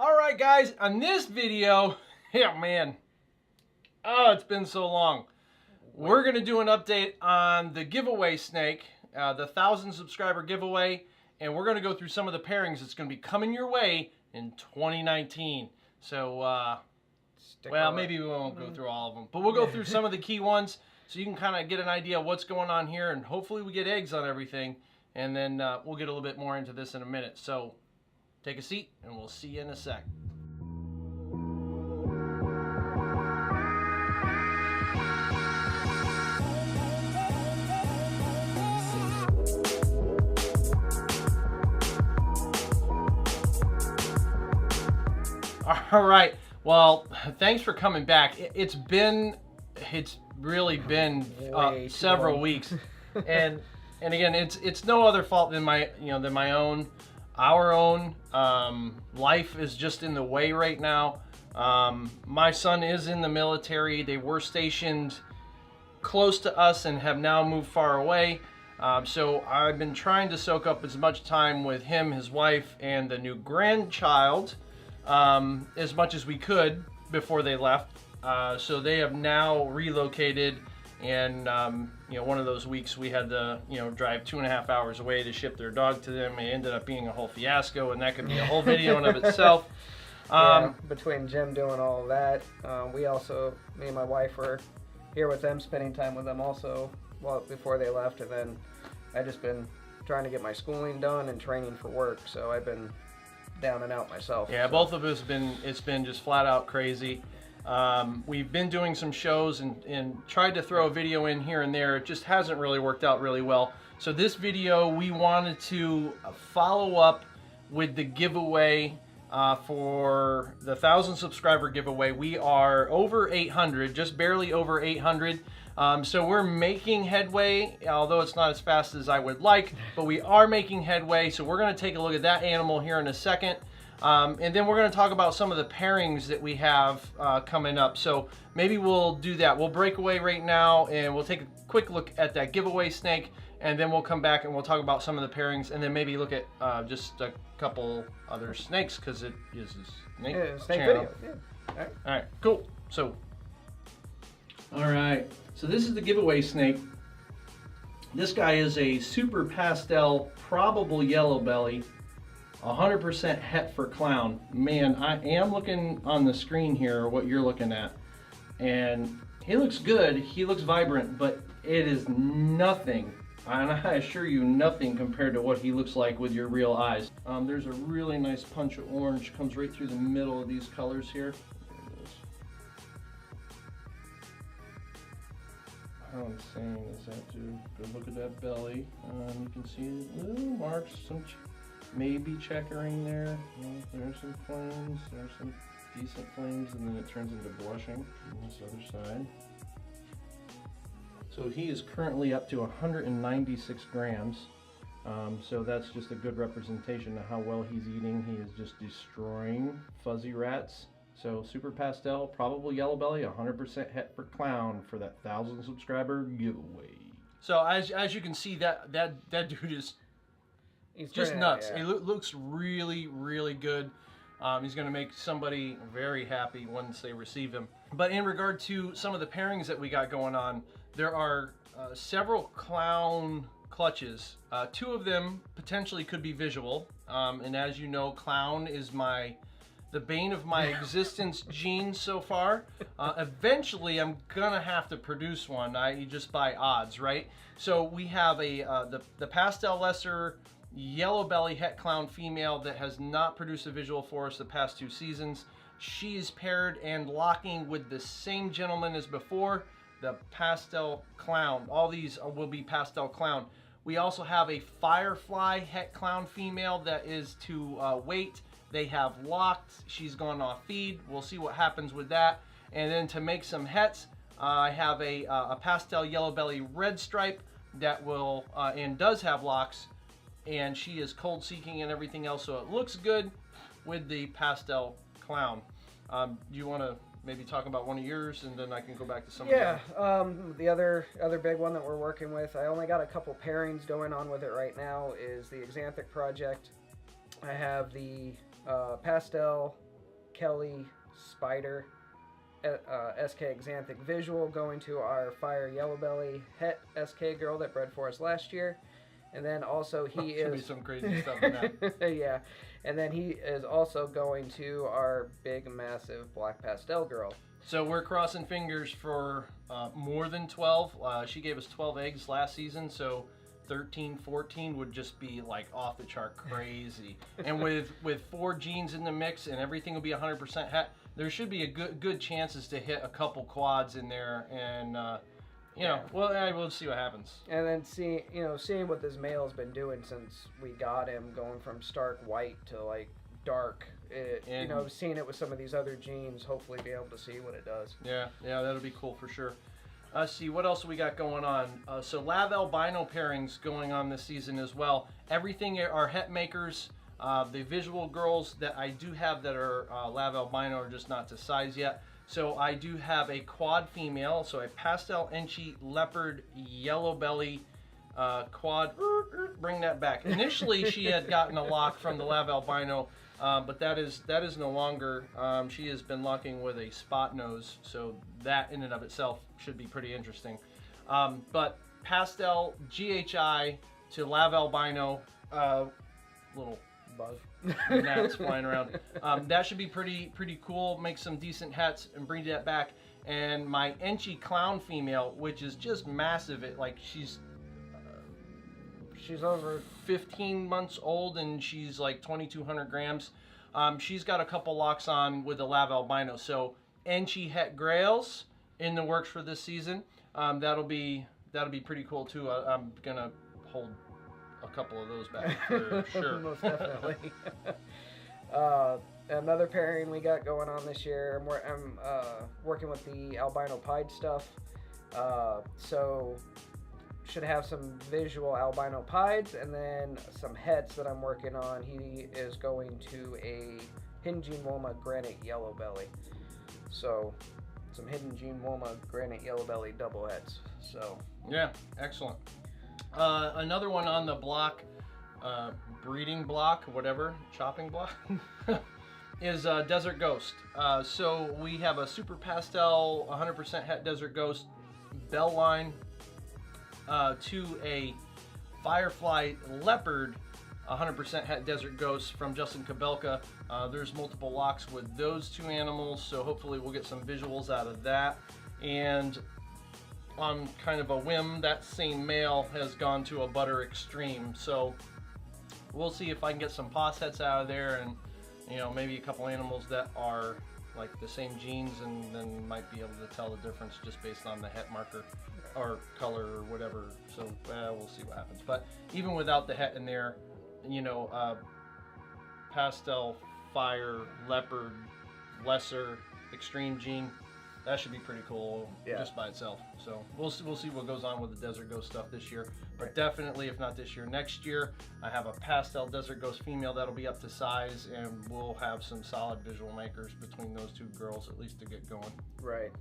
All right, guys, on this video, yeah, man, oh, it's been so long. We're going to do an update on the giveaway snake, the 1,000 subscriber giveaway, and we're going to go through some of the pairings that's going to be coming your way in 2019. So, well, maybe we won't go through all of them, but we'll go through some of the key ones so you can kind of get an idea of what's going on here, and hopefully we get eggs on everything, and then we'll get a little bit more into this in a minute. So take a seat, and we'll see you in a sec. All right. Well, thanks for coming back. It's really been several weeks, and again, it's no other fault than our own. Life is just in the way right now. My son is in the military. They were stationed close to us and have now moved far away. So I've been trying to soak up as much time with him, his wife, and the new grandchild as much as we could before they left. So they have now relocated, and one of those weeks we had to drive 2.5 hours away to ship their dog to them. It ended up being a whole fiasco, and that could be a whole video in of itself. Between Jim doing all of that, me and my wife were here with them, spending time with them also before they left, and then I just been trying to get my schooling done and training for work, so I've been down and out myself. Yeah, so. Both of us it's been just flat out crazy. We've been doing some shows and tried to throw a video in here and there. It just hasn't really worked out really well. So this video, we wanted to follow up with the giveaway for the 1,000 subscriber giveaway. We are over 800, just barely over 800. So we're making headway, although it's not as fast as I would like, but we are making headway. So we're going to take a look at that animal here in a second. And then we're going to talk about some of the pairings that we have coming up. So maybe we'll do that. We'll break away right now and we'll take a quick look at that giveaway snake, and then we'll come back and we'll talk about some of the pairings, and then maybe look at just a couple other snakes, because it is a snake channel. Video. Yeah. All right, cool. So, all right. So this is the giveaway snake. This guy is a super pastel, probable yellow belly, 100% het for clown. Man, I am looking on the screen here what you're looking at, and he looks good. He looks vibrant, but it is nothing, and I assure you, nothing compared to what he looks like with your real eyes. There's a really nice punch of orange, comes right through the middle of these colors here. How I'm saying is that to go look at that belly. You can see little marks, some maybe checkering there. There's some flames, there's some decent flames, and then it turns into blushing on this other side. So he is currently up to 196 grams. So that's just a good representation of how well he's eating. He is just destroying fuzzy rats. So super pastel, probable yellow belly, 100% het for clown for that 1,000 subscriber giveaway. So as you can see, that dude is just nuts. Out, yeah. It looks really, really good. He's going to make somebody very happy once they receive him. But in regard to some of the pairings that we got going on, there are several clown clutches. 2 of them potentially could be visual. And as you know, clown is the bane of my existence gene so far. Eventually, I'm gonna have to produce one. You just buy odds, right? So we have the pastel lesser yellow belly het clown female that has not produced a visual for us the past 2 seasons. She is paired and locking with the same gentleman as before, the pastel clown. All these will be pastel clown. We also have a firefly het clown female that is to wait. They have locked. She's gone off feed. We'll see what happens with that. And then to make some hets, I have a pastel yellow belly red stripe that will and does have locks, and she is cold seeking and everything else, so it looks good with the pastel clown. Do you want to maybe talk about one of yours, and then I can go back to some of them? The other big one that we're working with, I only got a couple pairings going on with it right now, is the Ectothermic project. I have the pastel Kelly Spider SK Xanthic Visual going to our Fire Yellow Belly Het SK girl that bred for us last year. And then also he Should be is some crazy stuff in that. yeah. And then he is also going to our big massive black pastel girl. So we're crossing fingers for more than 12. She gave us 12 eggs last season, so 13, 14 would just be like off the chart crazy. And with 4 genes in the mix and everything will be 100% het, there should be a good chances to hit a couple quads in there, and you know, well, we'll see what happens. And then seeing what this male's been doing since we got him, going from stark white to like dark. You know, seeing it with some of these other genes, hopefully be able to see what it does. Yeah, that'll be cool for sure. See, what else we got going on? So Lav albino pairings going on this season as well. Everything are het makers. The visual girls that I do have that are Lav albino are just not to size yet. So I do have a quad female, so a pastel Enchi leopard yellow belly quad. Bring that back. Initially, she had gotten a lock from the Lav albino, but that is no longer. She has been locking with a spot nose, so that in and of itself should be pretty interesting. But pastel GHI to Lav albino, little Bug. gnats flying around. That should be pretty cool. Make some decent hets and bring that back. And my Enchi clown female, which is just massive. She's over 15 months old and she's like 2,200 grams. She's got a couple locks on with the Lav albino. So Enchi het grails in the works for this season. That'll be pretty cool too. I'm gonna hold a couple of those back for sure. Most definitely. Another pairing we got going on this year. I'm working with the albino pied stuff. So should have some visual albino pieds and then some hets that I'm working on. He is going to a Hidden Gene Woma Granite Yellow Belly. So some Hidden Gene Woma Granite Yellow Belly double hets. So yeah, excellent. Another one on the block, breeding block, whatever, chopping block, is Desert Ghost. So we have a super pastel 100% het Desert Ghost bell line to a Firefly Leopard 100% het Desert Ghost from Justin Kabelka. There's multiple locks with those two animals, so hopefully we'll get some visuals out of that. And on kind of a whim, that same male has gone to a Butter Extreme, so we'll see if I can get some pos sets out of there, and you know, maybe a couple animals that are like the same genes, and then might be able to tell the difference just based on the het marker or color or whatever. So we'll see what happens. But even without the het in there, you know, pastel fire leopard lesser extreme gene, that should be pretty cool just by itself. So we'll see what goes on with the Desert Ghost stuff this year. But definitely, if not this year, next year, I have a pastel Desert Ghost female that'll be up to size, and we'll have some solid visual makers between those two girls, at least to get going. Right.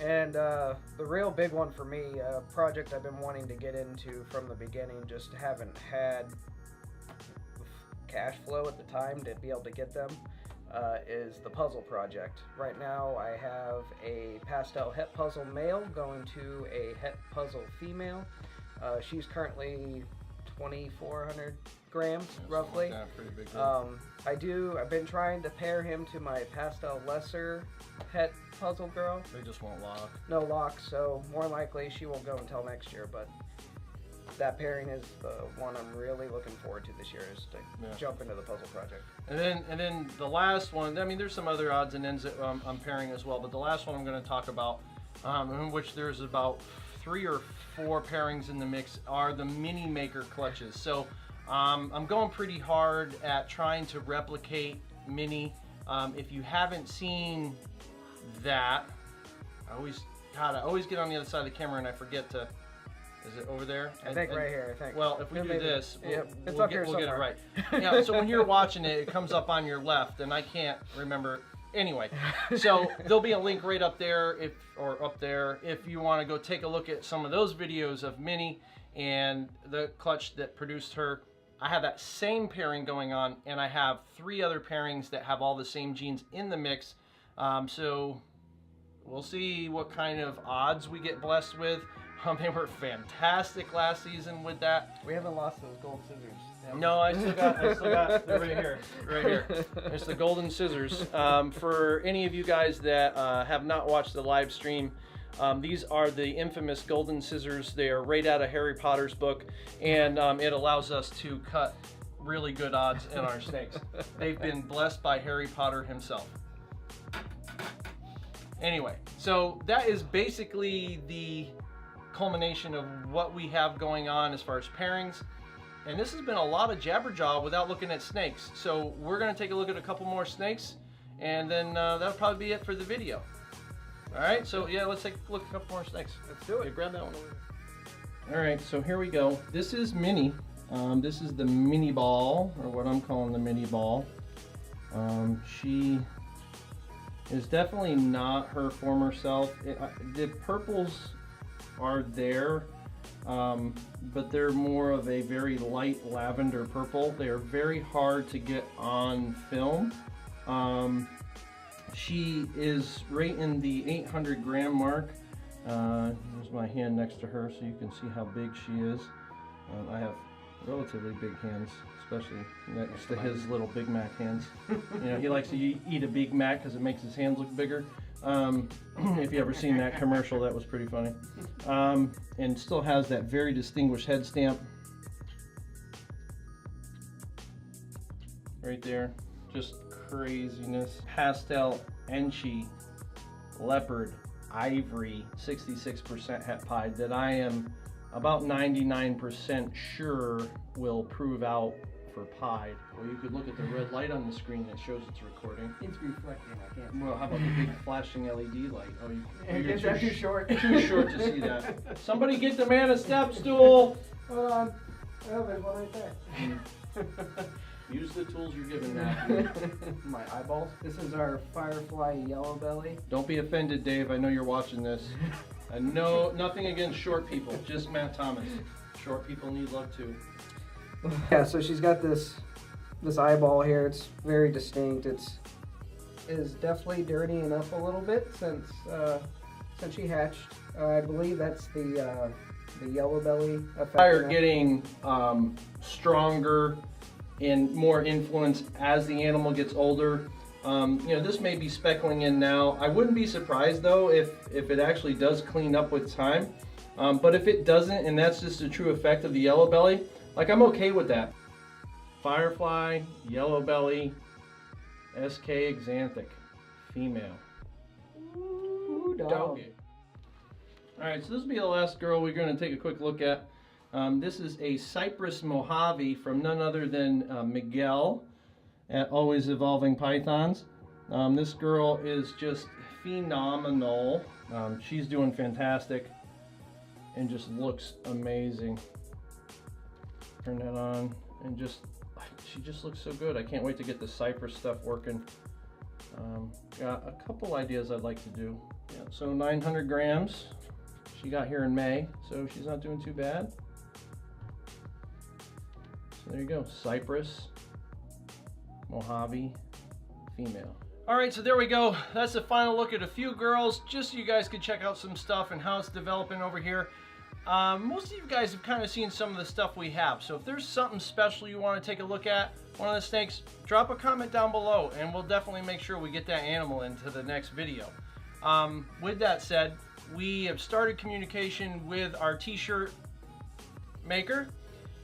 And the real big one for me, a project I've been wanting to get into from the beginning, just haven't had cash flow at the time to be able to get them, is the puzzle project. Right now I have a pastel het puzzle male going to a het puzzle female. She's currently 2,400 grams, roughly. Like that, pretty big I've been trying to pair him to my pastel lesser het puzzle girl. They just won't lock. No lock, so more likely she won't go until next year, but that pairing is the one I'm really looking forward to this year, is to jump into the puzzle project. And then the last one, I mean, there's some other odds and ends that I'm pairing as well, but the last one I'm going to talk about, in which there's about 3 or 4 pairings in the mix, are the mini maker clutches. So I'm going pretty hard at trying to replicate mini. If you haven't seen that, I always get on the other side of the camera and I forget to. Is it over there? I think right here. I think. Well, if we do this, we'll get it right. Yeah. So when you're watching it, it comes up on your left, and I can't remember. Anyway, so there'll be a link right up there, if you want to go take a look at some of those videos of Minnie and the clutch that produced her. I have that same pairing going on, and I have 3 other pairings that have all the same genes in the mix. So we'll see what kind of odds we get blessed with. They were fantastic last season with that. We haven't lost those gold scissors. No, I still got, they're right here. It's the golden scissors. For any of you guys that have not watched the live stream, these are the infamous golden scissors. They are right out of Harry Potter's book, and it allows us to cut really good odds in our snakes. They've been blessed by Harry Potter himself. Anyway, so that is basically the culmination of what we have going on as far as pairings. And this has been a lot of jabberjaw without looking at snakes. So we're going to take a look at a couple more snakes, and then that'll probably be it for the video. All right, so yeah, let's take a look at a couple more snakes. Let's do it. Okay, grab that one over there. All right, so here we go. This is Minnie. This is the mini ball, or what I'm calling the mini ball. She is definitely not her former self. The purples are there, but they're more of a very light lavender purple. They are very hard to get on film. She is right in the 800 gram mark. Here's my hand next to her so you can see how big she is. I have relatively big hands, especially next to his little Big Mac hands. You know, he likes to eat a Big Mac because it makes his hands look bigger. If you ever seen that commercial, that was pretty funny. And still has that very distinguished head stamp right there. Just craziness. Pastel, Enchi, Leopard, Ivory, 66% het pied that I am about 99% sure will prove out for pied. Well, you could look at the red light on the screen that shows it's recording. It's reflecting, I can't see. Well, how about the big flashing LED light? Oh, you're Is that too short? Too short to see that. Somebody get the man a step stool. Hold on. Oh, there's one right there. Use the tools you're given, Matthew. My eyeballs. This is our Firefly Yellow Belly. Don't be offended, Dave. I know you're watching this. I know nothing against short people, just Matt Thomas. Short people need love too. Yeah, so she's got this eyeball here. It's very distinct. It is definitely dirtying up a little bit since she hatched. I believe that's the yellow belly effect. They're getting stronger and more influence as the animal gets older. You know, this may be speckling in now. I wouldn't be surprised though if it actually does clean up with time. But if it doesn't, and that's just a true effect of the yellow belly, like I'm okay with that. Firefly, yellow belly, SK Xanthic, female. Ooh, dog. All right, so this will be the last girl we're going to take a quick look at. This is a Cypress Mojave from none other than Miguel at Always Evolving Pythons. This girl is just phenomenal. She's doing fantastic and just looks amazing. Turn that on and she just looks so good. I can't wait to get the Cypress stuff working. Got a couple ideas I'd like to do. Yeah, so 900 grams. She got here in May, so she's not doing too bad. So there you go, Cypress, Mojave, female. All right, so there we go. That's the final look at a few girls, just so you guys could check out some stuff and how it's developing over here. Most of you guys have kind of seen some of the stuff we have, so if there's something special you want to take a look at, one of the snakes, drop a comment down below and we'll definitely make sure we get that animal into the next video. With that said, we have started communication with our t-shirt maker,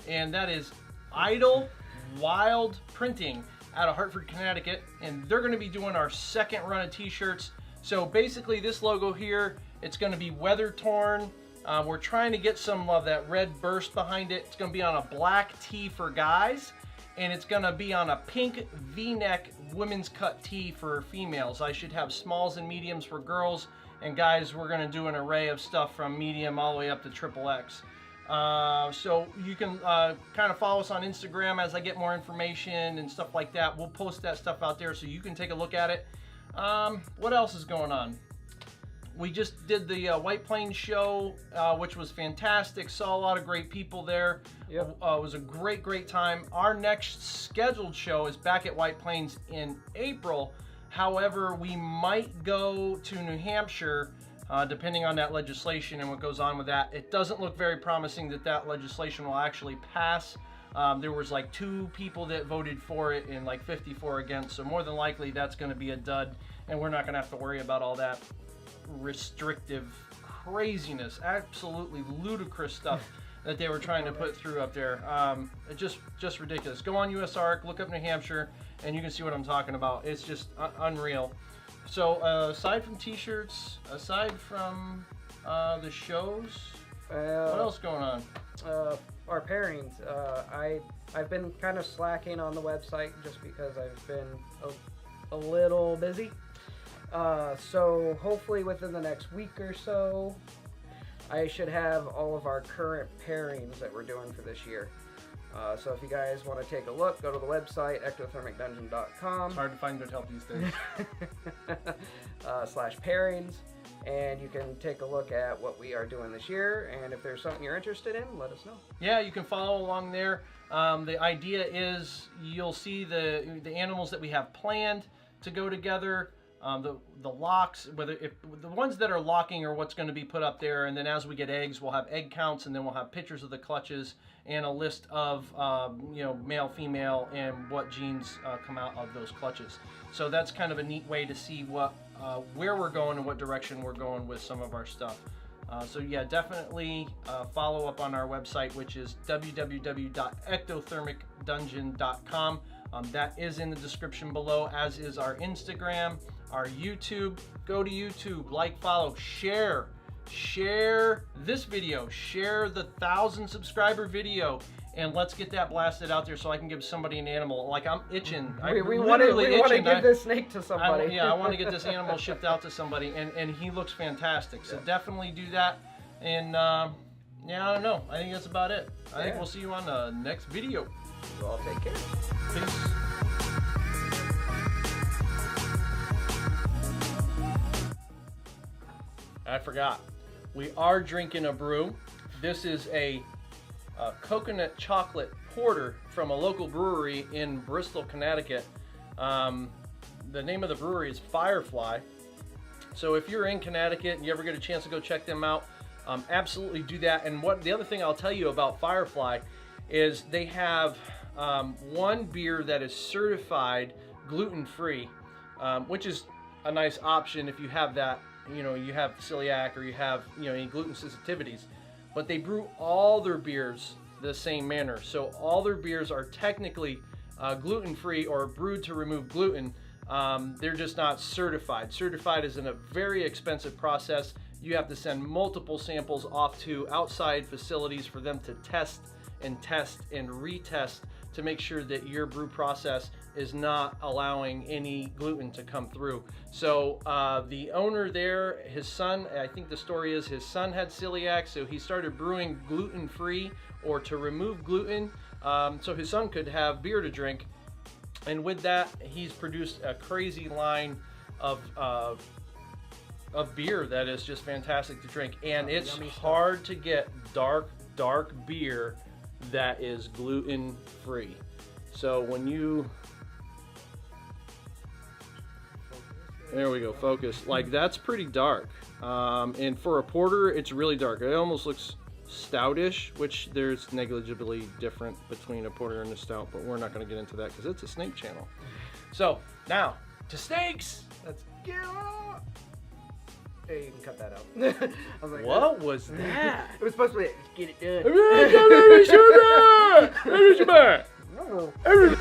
and that is Idle Wild Printing out of Hartford, Connecticut, and they're going to be doing our second run of t-shirts. So basically this logo here, it's going to be weather torn. We're trying to get some of that red burst behind it. It's going to be on a black tee for guys, and it's going to be on a pink v-neck women's cut tee for females. I should have smalls and mediums for girls, and guys, we're going to do an array of stuff from medium all the way up to XXX. So you can kind of follow us on Instagram as I get more information and stuff like that. We'll post that stuff out there so you can take a look at it. What else is going on? We just did the White Plains show, which was fantastic. Saw a lot of great people there. Yep. It was a great time. Our next scheduled show is back at White Plains in April. However, we might go to New Hampshire, depending on that legislation and what goes on with that. It doesn't look very promising that that legislation will actually pass. There was like 2 people that voted for it and like 54 against. So more than likely that's going to be a dud, and we're not going to have to worry about all that restrictive craziness, absolutely ludicrous stuff that they were trying to put through up there. It's just ridiculous. Go on USARC, look up New Hampshire, and you can see what I'm talking about. It's just unreal. So aside from t-shirts, aside from the shows, what else going on? Our pairings. I've been kind of slacking on the website just because I've been a little busy. So hopefully within the next week or so, I should have all of our current pairings that we're doing for this year. So if you guys want to take a look, go to the website, ectothermicdungeon.com. It's hard to find good help these days. /pairings, and you can take a look at what we are doing this year, and if there's something you're interested in, let us know. Yeah, you can follow along there. The idea is you'll see the animals that we have planned to go together. The locks, if the ones that are locking are what's going to be put up there, and then as we get eggs, we'll have egg counts, and then we'll have pictures of the clutches and a list of male, female, and what genes come out of those clutches. So that's kind of a neat way to see where we're going and what direction we're going with some of our stuff. So yeah, definitely follow up on our website, which is www.ectothermicdungeon.com. That is in the description below, as is our Instagram, our YouTube. Go to YouTube, like, follow, share this video, share the 1,000 subscriber video, and let's get that blasted out there so I can give somebody an animal. Like, I'm itching. We want to give this snake to somebody. I want to get this animal shipped out to somebody, and he looks fantastic. So definitely do that. And yeah, I don't know. I think that's about it. I think we'll see you on the next video. You all take care. Peace. I forgot. We are drinking a brew. This is a coconut chocolate porter from a local brewery in Bristol, Connecticut. The name of the brewery is Firefly. So if you're in Connecticut and you ever get a chance to go check them out, absolutely do that. And the other thing I'll tell you about Firefly is they have one beer that is certified gluten-free, which is a nice option if you have that, you have celiac or you have, any gluten sensitivities. But they brew all their beers the same manner. So all their beers are technically gluten-free or brewed to remove gluten. They're just not certified. Certified is in a very expensive process. You have to send multiple samples off to outside facilities for them to test and retest to make sure that your brew process is not allowing any gluten to come through. So the owner there, his son, I think the story is his son had celiac, so he started brewing gluten-free or to remove gluten, so his son could have beer to drink. And with that, he's produced a crazy line of beer that is just fantastic to drink. And it's hard to get dark beer that is gluten-free. So when you, there we go, focus. Like, that's pretty dark. And for a porter, it's really dark. It almost looks stoutish, which there's negligibly different between a porter and a stout, but we're not going to get into that because it's a snake channel. So now to snakes. Let's get on. Hey, you can cut that out. I was like, what was that? It was supposed to be, get it done. Everybody,